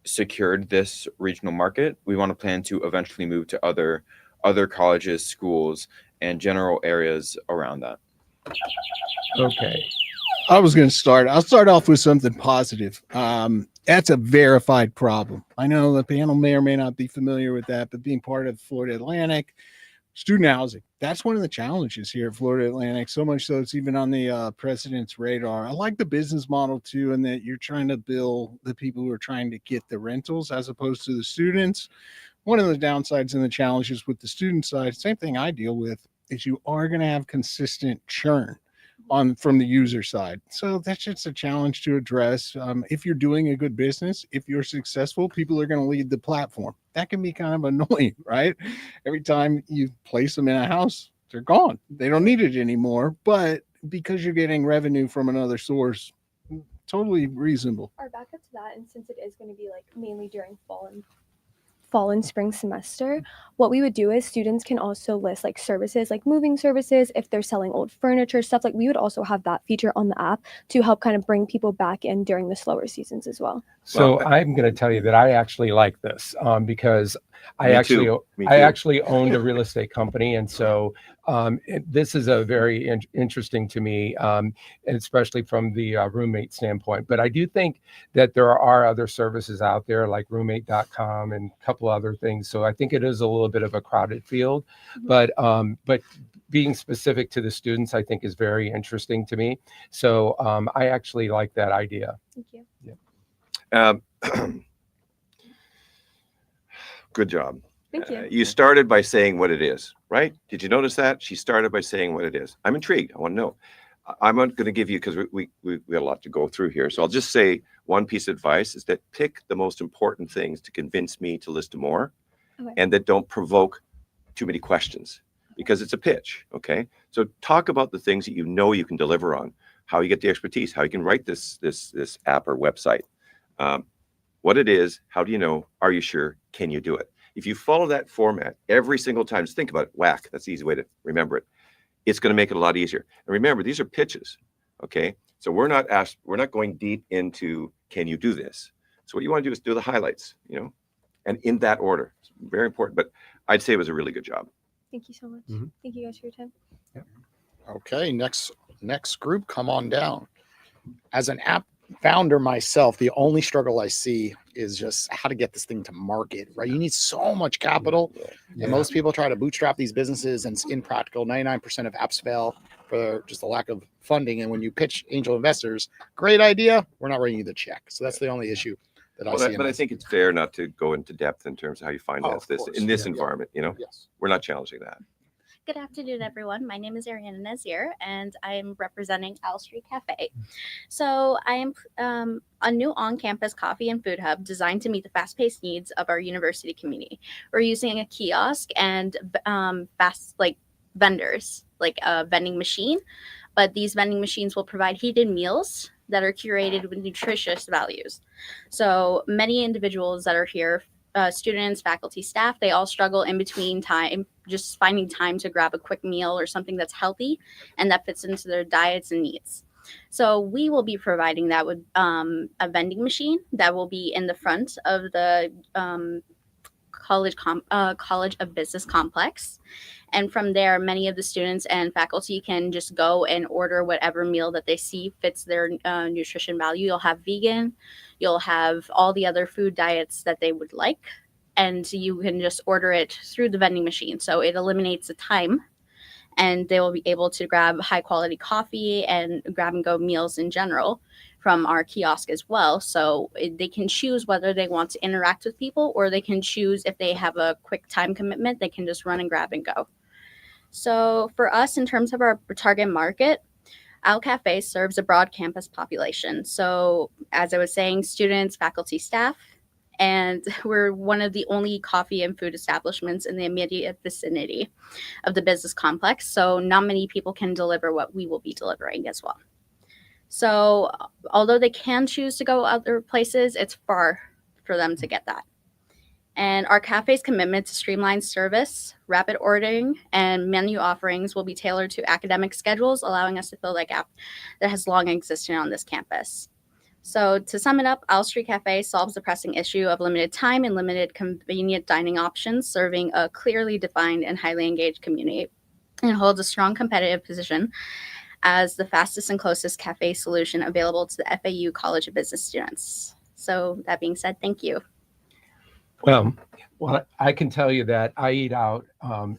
secured this regional market, we want to plan to eventually move to other colleges, schools, and general areas around that. Okay. I'll start off with something positive. That's a verified problem. I know the panel may or may not be familiar with that, but being part of Florida Atlantic, student housing, that's one of the challenges here at Florida Atlantic, so much so it's even on the president's radar. I like the business model too, and that you're trying to bill the people who are trying to get the rentals as opposed to the students. One of the downsides and the challenges with the student side, same thing I deal with, is you are going to have consistent churn from the user side. So that's just a challenge to address. If you're doing a good business, if you're successful, people are going to leave the platform. That can be kind of annoying, right? Every time you place them in a house, they're gone. They don't need it anymore. But because you're getting revenue from another source, totally reasonable. Our backup to that, and since it is going to be like mainly during fall and spring semester, what we would do is students can also list like services, like moving services, if they're selling old furniture, stuff like we would also have that feature on the app to help kind of bring people back in during the slower seasons as well. So I'm going to tell you that I actually like this because I actually owned a real estate company. And so this is a very interesting to me, and especially from the roommate standpoint. But I do think that there are other services out there like roommate.com and a couple other things. So I think it is a little bit of a crowded field, but being specific to the students, I think is very interesting to me. So I actually like that idea. Thank you. Yeah. Good job. Thank you. You started by saying what it is, right? Did you notice that? She started by saying what it is. I'm intrigued. I want to know. I'm not going to give you, because we got a lot to go through here. So I'll just say one piece of advice is that pick the most important things to convince me to listen to more, and that don't provoke too many questions, because it's a pitch. Okay. So talk about the things that you know you can deliver on, how you get the expertise, how you can write this app or website. What it is, how do you know, are you sure, can you do it? If you follow that format every single time, just think about it, whack, that's the easy way to remember it. It's going to make it a lot easier. And remember, these are pitches, okay? So we're not going deep into, can you do this? So what you want to do is do the highlights, and in that order. It's very important, but I'd say it was a really good job. Thank you so much. Mm-hmm. Thank you guys for your time. Yeah. Okay, next group, come on down. As an app founder myself, the only struggle I see is just how to get this thing to market, right? You need so much capital, and most people try to bootstrap these businesses, and it's impractical. 99% of apps fail for just a lack of funding. And when you pitch angel investors, great idea, we're not writing you the check. So that's the only issue that I see. But I think it's fair not to go into depth in terms of how you finance this in this environment. Yes. We're not challenging that. Good afternoon, everyone. My name is Ariana Nazir, and I am representing Owl Street Cafe. So I am a new on-campus coffee and food hub designed to meet the fast-paced needs of our university community. We're using a kiosk and vendors, like a vending machine, but these vending machines will provide heated meals that are curated with nutritious values. So many individuals that are here, students, faculty, staff, they all struggle in between time, just finding time to grab a quick meal or something that's healthy and that fits into their diets and needs. So we will be providing that with a vending machine that will be in the front of the College of Business complex. And from there, many of the students and faculty can just go and order whatever meal that they see fits their nutrition value. You'll have vegan, you'll have all the other food diets that they would like, and you can just order it through the vending machine. So it eliminates the time and they will be able to grab high quality coffee and grab and go meals in general from our kiosk as well. So they can choose whether they want to interact with people, or they can choose if they have a quick time commitment, they can just run and grab and go. So for us, in terms of our target market, Owl Cafe serves a broad campus population. So as I was saying, students, faculty, staff, and we're one of the only coffee and food establishments in the immediate vicinity of the business complex. So not many people can deliver what we will be delivering as well. So although they can choose to go other places, it's far for them to get that. And our cafe's commitment to streamlined service, rapid ordering, and menu offerings will be tailored to academic schedules, allowing us to fill that gap that has long existed on this campus. So to sum it up, Owl Street Cafe solves the pressing issue of limited time and limited convenient dining options, serving a clearly defined and highly engaged community, and holds a strong competitive position as the fastest and closest cafe solution available to the FAU College of Business students. So that being said, thank you. Well, I can tell you that I eat out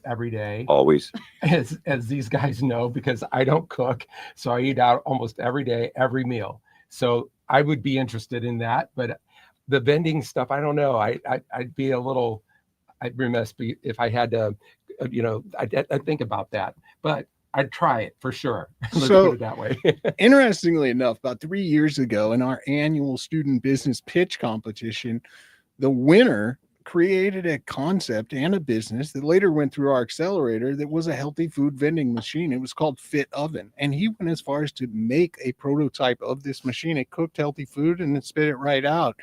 every day. Always. As these guys know, because I don't cook. So I eat out almost every day, every meal. So I would be interested in that. But the vending stuff, I don't know. I'd be a little, I'd remiss if I had to, I'd think about that. But I'd try it for sure. Let's put it that way. Interestingly enough, about 3 years ago in our annual student business pitch competition, the winner created a concept and a business that later went through our accelerator that was a healthy food vending machine. It was called Fit Oven. And he went as far as to make a prototype of this machine. It cooked healthy food and it spit it right out.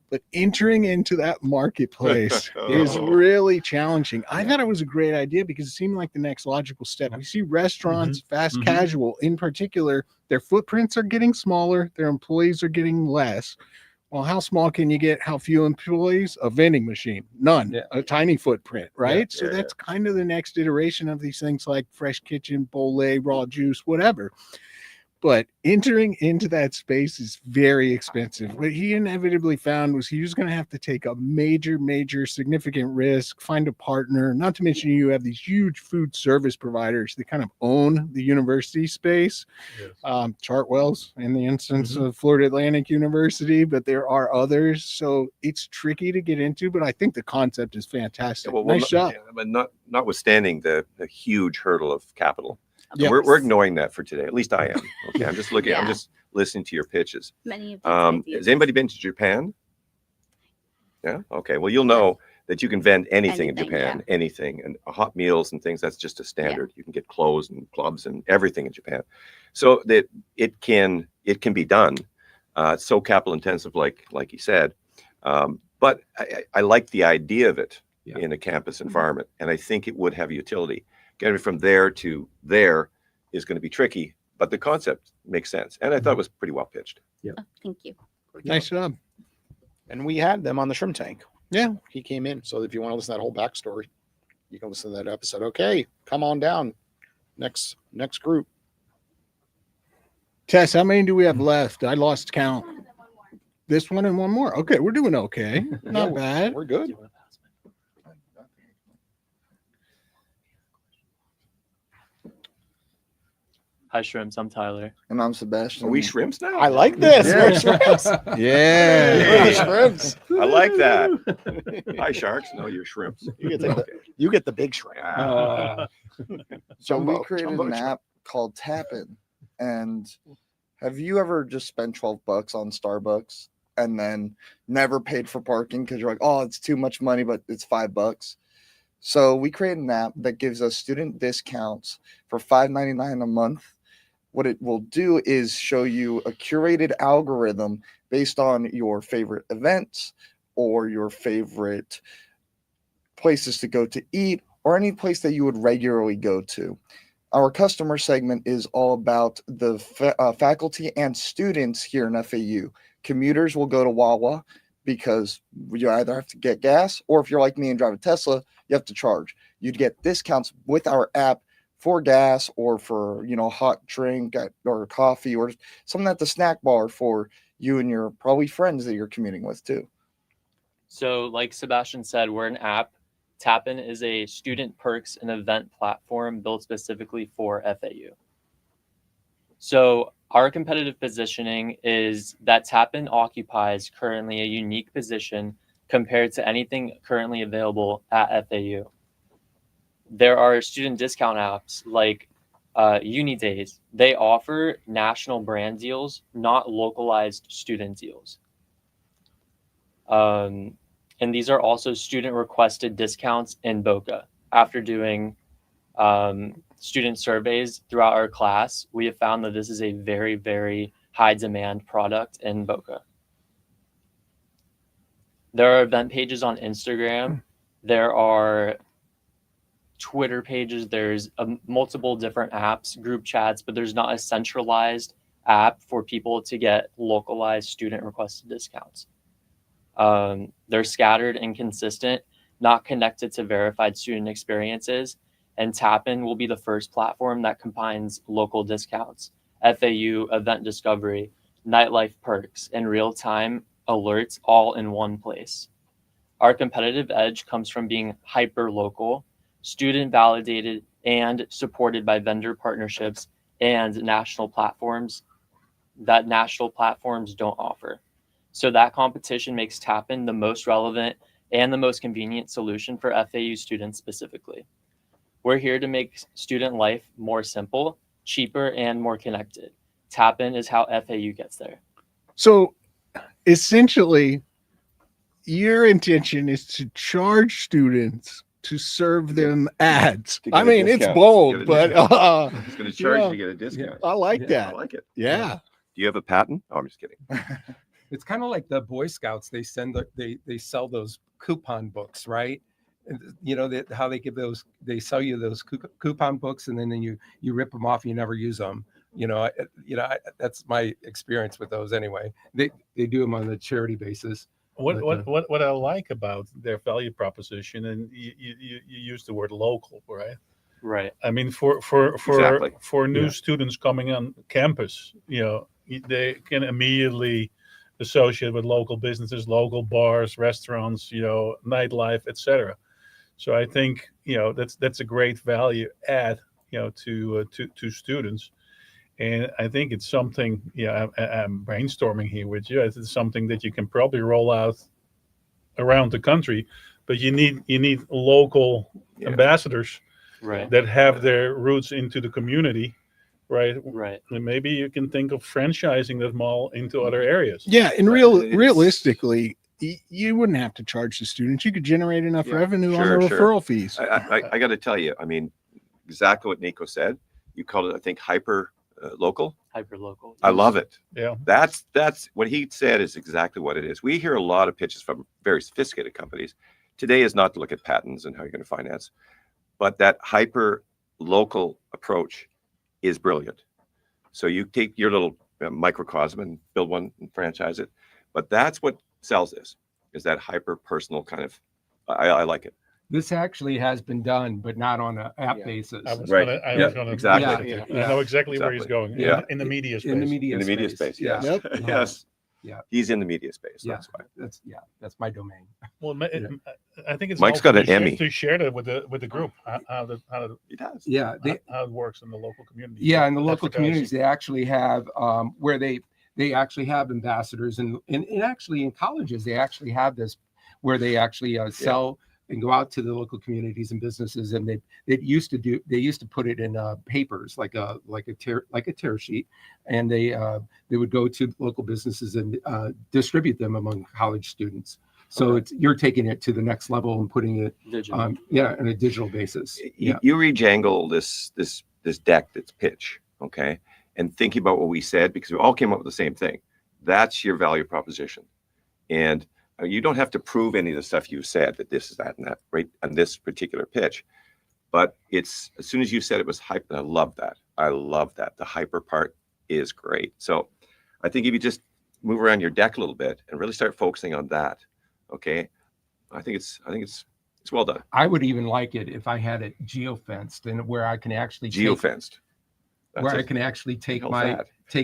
But entering into that marketplace is really challenging. I thought it was a great idea because it seemed like the next logical step. We see restaurants, fast casual in particular, their footprints are getting smaller, their employees are getting less. Well, how small can you get? How few employees? A vending machine, none, a tiny footprint, right? So that's kind of the next iteration of these things like Fresh Kitchen, Bolé, raw juice, whatever. But entering into that space is very expensive. What he inevitably found was he was going to have to take a major, significant risk, find a partner, not to mention you have these huge food service providers that kind of own the university space. Yes. Chartwell's in the instance of Florida Atlantic University, but there are others. So it's tricky to get into, but I think the concept is fantastic. Nice job. But notwithstanding the huge hurdle of capital. Yeah. We're ignoring that for today. At least I am. Okay, I'm just looking. I'm just listening to your pitches. Many of has anybody been to Japan? Yeah. Okay. Well, you'll know that you can vend anything in Japan. Anything, and hot meals and things. That's just a standard. You can get clothes and clubs and everything in Japan. So that it can be done. It's so capital intensive, like you said. But I like the idea of it in a campus environment, and I think it would have utility. Getting from there to there is going to be tricky, but the concept makes sense. And I thought it was pretty well pitched. Yeah. Oh, thank you. Nice job. And we had them on the Shrimp Tank. Yeah. He came in. So if you want to listen to that whole backstory, you can listen to that episode. Okay, come on down. Next group. Tess, how many do we have left? I lost count. This one and one more. Okay, we're doing okay. Not bad. We're good. Hi, Shrimps. I'm Tyler. And I'm Sebastian. Are we Shrimps now? I like this. Yeah. We're Shrimps. Yeah. We're the Shrimps. I like that. Hi, Sharks. No, you're Shrimps. You get the big shrimp. So we created an app called Tappin. And have you ever just spent $12 on Starbucks and then never paid for parking because you're like, oh, it's too much money, but it's $5? So we created an app that gives us student discounts for $5.99 a month. What it will do is show you a curated algorithm based on your favorite events or your favorite places to go to eat or any place that you would regularly go to. Our customer segment is all about the faculty and students here in FAU. Commuters will go to Wawa because you either have to get gas or if you're like me and drive a Tesla, you have to charge. You'd get discounts with our app for gas or for, hot drink or coffee or something at the snack bar for you and your probably friends that you're commuting with too. So like Sebastian said, we're an app Tapin is a student perks and event platform built specifically for FAU. So our competitive positioning is that Tapin occupies currently a unique position compared to anything currently available at FAU. There are student discount apps like UniDays. They offer national brand deals, not localized student deals. And these are also student requested discounts in Boca. After doing student surveys throughout our class, we have found that this is a very, very high demand product in Boca. There are event pages on Instagram. There are Twitter pages. There's multiple different apps, group chats, but there's not a centralized app for people to get localized student requested discounts. They're scattered and inconsistent, not connected to verified student experiences. And Tapin will be the first platform that combines local discounts, FAU event discovery, nightlife perks, and real-time alerts all in one place. Our competitive edge comes from being hyper-local, student-validated, and supported by vendor partnerships and national platforms that national platforms don't offer. So that competition makes Tapin the most relevant and the most convenient solution for FAU students specifically. We're here to make student life more simple, cheaper, and more connected. Tapin is how FAU gets there. So essentially, your intention is to charge students to serve them ads. To get I a mean, it's discount. bold, To but get a discount. It's going to charge you to get a discount. I like that. I like it. Yeah. Do you have a patent? Oh, I'm just kidding. It's kind of like the Boy Scouts. They sell those coupon books, right? And, you know how they give those. They sell you those coupon books, and then you rip them off. And you never use them. That's my experience with those. Anyway, they do them on a charity basis. What I like about their value proposition, and you use the word local, right? Right. I mean, for new students coming on campus, they can immediately associate with local businesses, local bars, restaurants, nightlife, etc. So I think that's a great value add, to students. And I think it's something, I'm brainstorming here with you. It's something that you can probably roll out around the country, but you need local ambassadors, right, that have their roots into the community, right? Right. And maybe you can think of franchising that mall into other areas. Yeah, and realistically, you wouldn't have to charge the students. You could generate enough revenue on the referral fees. I got to tell you, I mean, exactly what Nico said. You called it, I think, hyper local. Hyper local. I love it. Yeah. That's what he said is exactly what it is. We hear a lot of pitches from very sophisticated companies. Today is not to look at patents and how you're going to finance, but that hyper local approach is brilliant. So you take your little microcosm and build one and franchise it. But that's what sells this, is that hyper personal kind of, I like it. This actually has been done, but not on an app basis. I was gonna exactly. I know exactly where he's going. Yeah. In the media space. In the media space. Yes. Yep. Yes. Yeah. He's in the media space. Yeah. That's why. That's my domain. Well, I think it's Mike's also got an Emmy. to share that with the group how he does. Yeah. How it works in the local community. Yeah, in the local communities, they actually have where they actually have ambassadors, and actually in colleges they actually have this where they actually sell and go out to the local communities and businesses, and they used to put it in papers like a tear sheet, and they would go to local businesses and distribute them among college students. So you're taking it to the next level and putting it digital. on a digital basis. You rejangle this deck that's pitch, okay, and thinking about what we said, because we all came up with the same thing. That's your value proposition, and you don't have to prove any of the stuff you said, that this is that and that, right, on this particular pitch. But it's, as soon as you said it was hype, and I love that. The hyper part is great. So I think if you just move around your deck a little bit and really start focusing on that, okay, I think it's well done. I would even like it if I had it geofenced, and where I can actually geofenced, I can actually take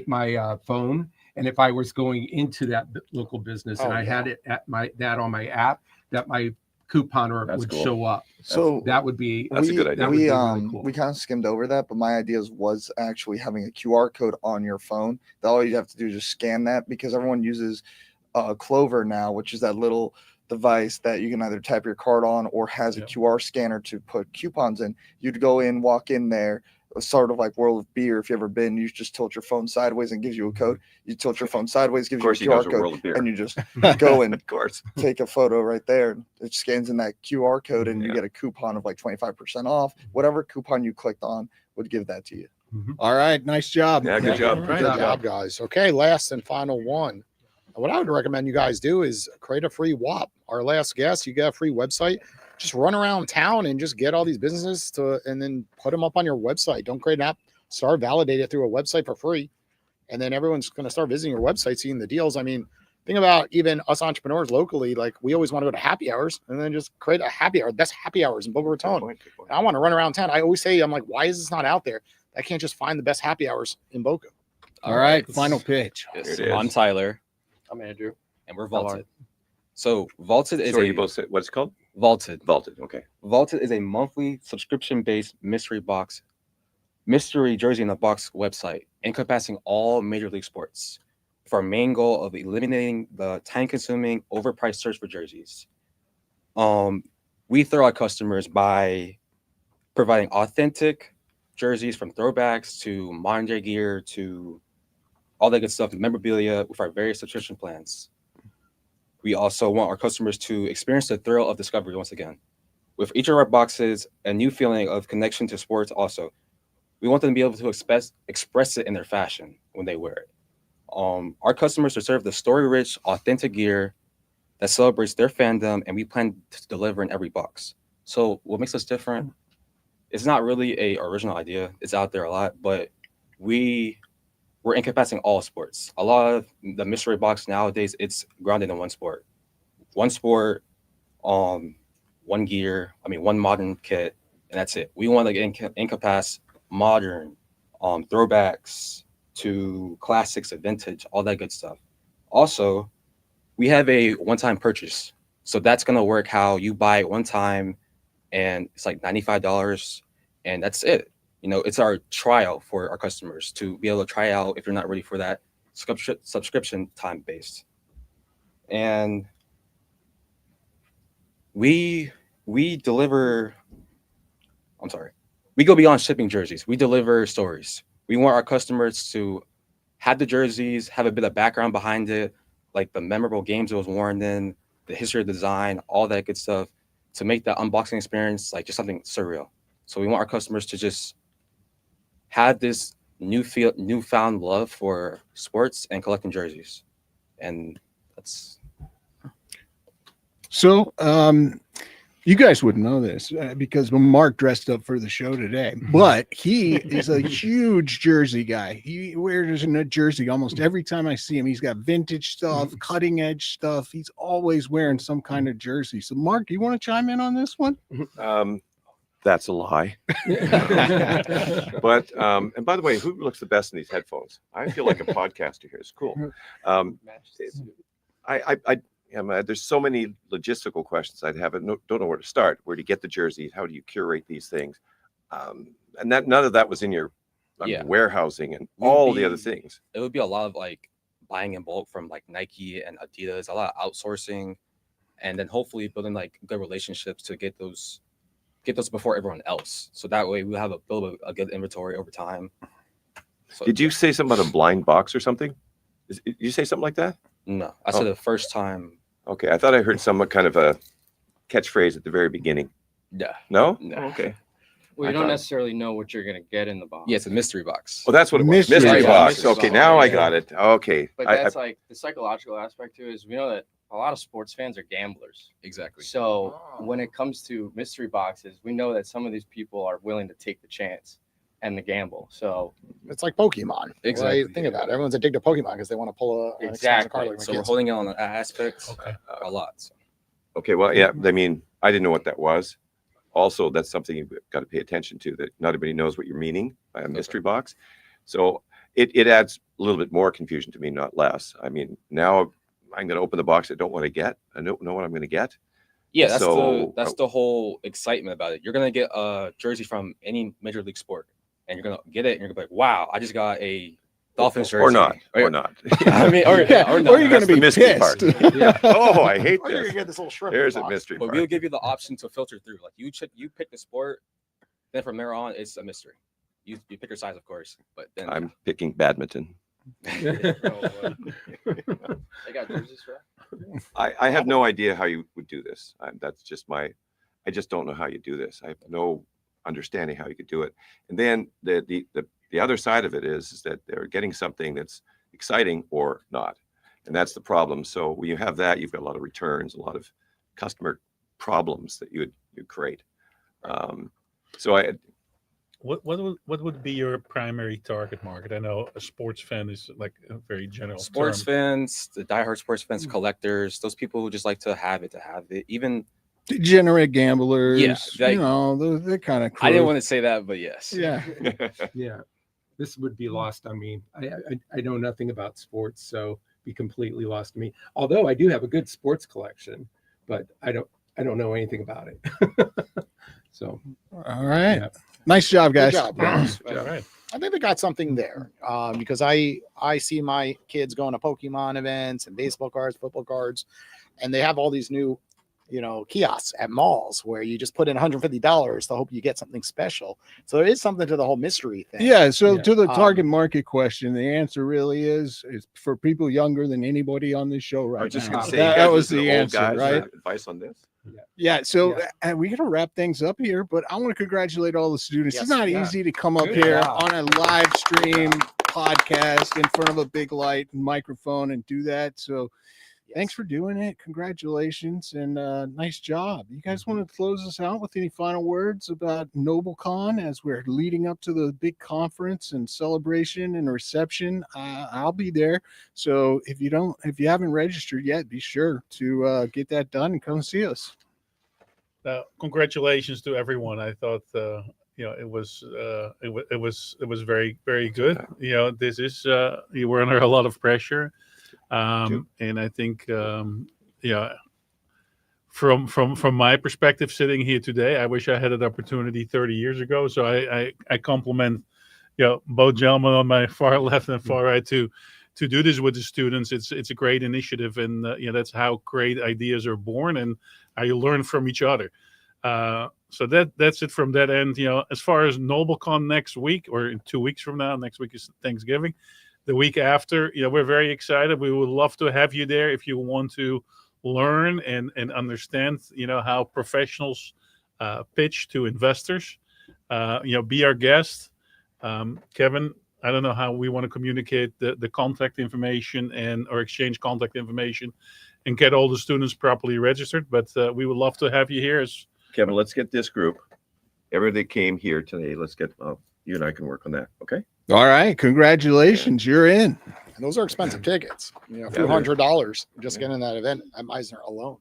my phone. And if I was going into that local business and I had it at on my app, that my couponer That's would cool. show up. So That would be That's a good idea. That would we be really cool. we kind of skimmed over that, but my ideas was actually having a QR code on your phone. That all you have to do is just scan that, because everyone uses Clover now, which is that little device that you can either tap your card on or has a QR scanner to put coupons in. You'd go in, walk in there, sort of like World of Beer. If you've ever been, you just tilt your phone sideways and gives you a code. You tilt your phone sideways, gives you a course he knows QR what World code, of Beer. and you just go and Of course. take a photo right there. It scans in that QR code, and you get a coupon of like 25% off. Whatever coupon you clicked on would give that to you. All right, nice job. Yeah, good job. Good job, guys. Okay, last and final one. What I would recommend you guys do is create a free WAP. Our last guest, you get a free website. Just run around town and just get all these businesses and then put them up on your website. Don't create an app. Start validate it through a website for free. And then everyone's going to start visiting your website, seeing the deals. I mean, think about even us entrepreneurs locally. Like, we always want to go to happy hours and then just create a happy hour, best happy hours in Boca Raton. I want to run around town. I always say, I'm like, why is this not out there? I can't just find the best happy hours in Boca. All right, final pitch. Yes, I'm Tyler. I'm Andrew. And we're Vaulted. So Vaulted is Sorry, you both said, what's it called? Vaulted. Vaulted. Okay. Vaulted is a monthly subscription-based mystery jersey in a box website encompassing all major league sports, with our main goal of eliminating the time-consuming, overpriced search for jerseys. We throw our customers by providing authentic jerseys, from throwbacks to modern day gear to all that good stuff, memorabilia, with our various subscription plans. We also want our customers to experience the thrill of discovery once again. With each of our boxes, a new feeling of connection to sports also. We want them to be able to express it in their fashion when they wear it. Our customers deserve the story-rich, authentic gear that celebrates their fandom, and we plan to deliver in every box. So what makes us different? It's not really an original idea. It's out there a lot, but we're encompassing all sports. A lot of the mystery box nowadays, it's grounded in one sport, one modern kit, and that's it. We want to encompass modern, throwbacks to classics and vintage, all that good stuff. Also, we have a one-time purchase. So that's going to work how you buy it one time and it's like $95 and that's it. You know, it's our trial for our customers to be able to try out if you're not ready for that subscription time based. And we go beyond shipping jerseys. We deliver stories. We want our customers to have the jerseys, have a bit of background behind it, like the memorable games it was worn in, the history of design, all that good stuff, to make that unboxing experience like just something surreal. So we want our customers to just have this newfound love for sports and collecting jerseys. And that's so you guys wouldn't know this because Mark dressed up for the show today, but he is a huge jersey guy. He wears a jersey almost every time I see him. He's got vintage stuff, cutting edge stuff. He's always wearing some kind of jersey. So Mark, you want to chime in on this one? That's a lie. But and by the way, who looks the best in these headphones? I feel like a podcaster here. It's cool. There's so many logistical questions I'd have. Don't know where to start. Where do you get the jerseys? How do you curate these things? And that none of that was in your warehousing and all the other things. It would be a lot of like buying in bulk from like Nike and Adidas, a lot of outsourcing, and then hopefully building like good relationships to get those before everyone else. So that way we have build a good inventory over time. So, Did you say something about a blind box or something? Did you say something like that? No, I said the first time. Okay, I thought I heard some kind of a catchphrase at the very beginning. Yeah. No? No. Okay. Well, you don't necessarily know what you're going to get in the box. Yeah, it's a mystery box. Well, that's what it was. Mystery box. Okay, now I got it. Okay. But that's like the psychological aspect to it is we know that a lot of sports fans are gamblers. Exactly. So when it comes to mystery boxes, we know that some of these people are willing to take the chance and the gamble. So it's like Pokemon. Exactly. Right? Think about it. Everyone's addicted to Pokemon because they want to pull a exactly. card like so we're holding it on that aspect a lot. So. Okay, well, yeah, I mean, I didn't know what that was. Also, that's something you've got to pay attention to, that not everybody knows what you're meaning by a mystery box. So it adds a little bit more confusion to me, not less. I mean, now I'm going to open the box I don't want to get. I don't know what I'm going to get. Yeah, that's So, the whole excitement about it. You're gonna get a jersey from any major league sport, and you're gonna get it, and you're gonna be like, "Wow, I just got a Dolphins jersey." or not. I mean, or not. Or you're gonna That's be the mystery pissed. part. Yeah. Oh, I hate Or you're this. gonna get this little shrimp. There's a box. mystery But part. we'll give you the option to filter through. Like you pick the sport, then from there on, it's a mystery. You pick your size, of course, but then I'm picking badminton. they got jerseys for that. I have no idea how you would do this. That's just I just don't know how you do this. I have no understanding how you could do it. And then the other side of it is that they're getting something that's exciting or not. And that's the problem. So when you have that, you've got a lot of returns, a lot of customer problems that you create. What would be your primary target market? I know a sports fan is like a very general Sports term. fans, the diehard sports fans, collectors, those people who just like to have it. Even Degenerate gamblers. Yeah, like- you know, they're kind of. I didn't want to say that, but yes. Yeah. Yeah, this would be lost on me. I know nothing about sports, so be completely lost to me. Although I do have a good sports collection, but I don't know anything about it. So, all right. Yeah. Nice job, Good guys. job, guys. All right. I think they got something there because I see my kids going to Pokemon events and baseball cards, football cards, and they have all these new, kiosks at malls where you just put in $150 to hope you get something special. So there is something to the whole mystery thing. Yeah. So Yeah. to the target market question, the answer really is for people younger than anybody on this show right I was just now. going to say, that was the answer, right? Advice on this? Yeah. So we got to wrap things up here, but I want to congratulate all the students. It's Yes, not yeah. easy to come up Good here job. on a live stream podcast in front of a big light and microphone and do that. So thanks for doing it. Congratulations and nice job. You guys want to close us out with any final words about NobleCon as we're leading up to the big conference and celebration and reception? I'll be there. So if you haven't registered yet, be sure to get that done and come see us. Congratulations to everyone. I thought it was very, very good. This is you were under a lot of pressure. And I think, from my perspective, sitting here today, I wish I had an opportunity 30 years ago. So I compliment, both gentlemen on my far left and far right to do this with the students. It's a great initiative, and that's how great ideas are born and how you learn from each other. So that's it from that end. As far as NobleCon next week or in 2 weeks from now, next week is Thanksgiving. The week after, we're very excited. We would love to have you there if you want to learn and understand, how professionals pitch to investors. Be our guest. Kevin, I don't know how we want to communicate the contact information or exchange contact information and get all the students properly registered. But we would love to have you here. Kevin, let's get this group. Everybody that came here today, let's get you and I can work on that. Okay. All right. Congratulations. You're in. And those are expensive tickets. A Yeah, few they're- $100 just getting that event at Meisner alone.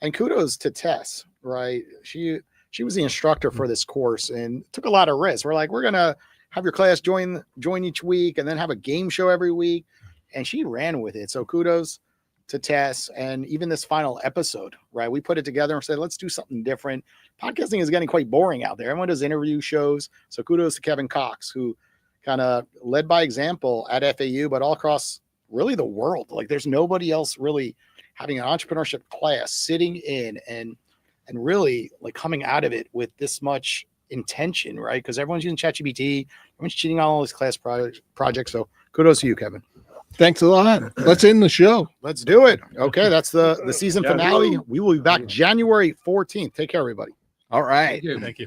And kudos to Tess, right? She was the instructor for this course and took a lot of risks. We're like, we're gonna have your class join each week and then have a game show every week. And she ran with it. So kudos to Tess. And even this final episode, right? We put it together and said, let's do something different. Podcasting is getting quite boring out there. Everyone does interview shows. So kudos to Kevin Cox, who kind of led by example at FAU, but all across really the world. Like there's nobody else really having an entrepreneurship class sitting in and really like coming out of it with this much intention, right? Because everyone's using ChatGPT, everyone's cheating on all these class projects. So kudos to you, Kevin. Thanks a lot. Let's end the show. Let's do it. Okay, that's the season Yeah, finale. We will be back January 14th. Take care, everybody. All right. Thank you.